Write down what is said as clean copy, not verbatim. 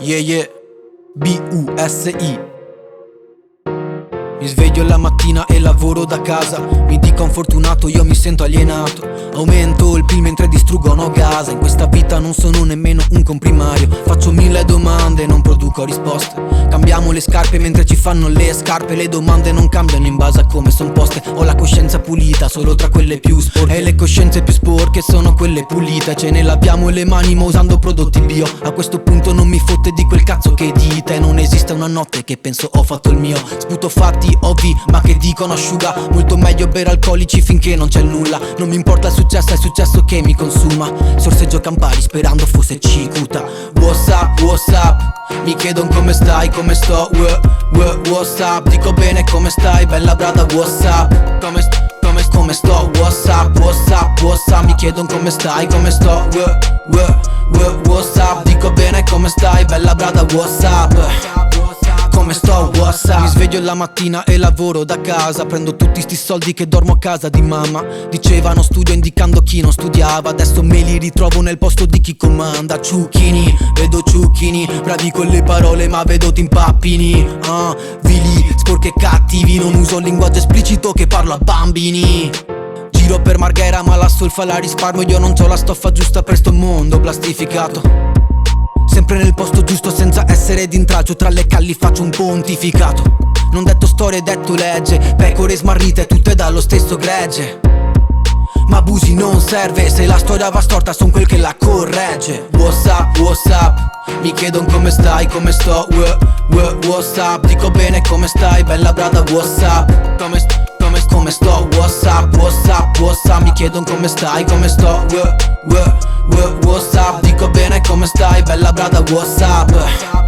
Yeah yeah, B-U-S-I. Mi sveglio la mattina e lavoro da casa. Mi dico fortunato, io mi sento alienato. Aumento il PIL mentre distruggono Gaza. In questa vita non sono nemmeno un comprimario. Faccio 1000 domande, non produco risposte. Cambiamo le scarpe mentre ci fanno le scarpe. Le domande non cambiano in base a come son poste. Ho la coscienza pulita solo tra quelle più sporche. E le coscienze più sporche sono quelle pulite. Ce ne laviamo le mani ma usando prodotti bio. A questo punto non mi fotte di quel cazzo che dite. Non esiste una notte che penso ho fatto il mio. Sputo fatti ovvi ma che dicono asciuga. Molto meglio bere alcolici finché non c'è nulla. Non mi importa il successo, è il successo che mi consuma. Sorseggio Campari sperando fosse Cicuta. What's up? Mi chiedono come stai, come sto. What's up? Dico bene come stai, bella brada. What's up? Come sto? What's up? Mi chiedono come stai, come sto. What's up? Dico bene come stai, bella brada. What's up? Come sto, what's up? Mi sveglio la mattina e lavoro da casa. Prendo tutti sti soldi che dormo a casa di mamma. Dicevano studio indicando chi non studiava. Adesso me li ritrovo nel posto di chi comanda. Ciucchini, vedo ciucchini. Bravi con le parole ma vedo timpappini. Vili, sporchi e cattivi. Non uso il linguaggio esplicito che parlo a bambini. Giro per Marghera ma la solfa la risparmio. Io non c'ho la stoffa giusta per sto mondo plastificato. Sempre nel posto giusto senza essere d'intralcio. Tra le calli faccio un pontificato. Non detto storie, detto legge. Pecore smarrite tutte dallo stesso gregge. Ma abusi non serve. Se la storia va storta son quel che la corregge. What's up? Mi chiedono come stai, come sto. What's up? Dico bene come stai, bella brada. What's up? Come sto? What's up? Mi chiedono come stai, come sto. What's up? Dico bene come stai, bella brada. What's up?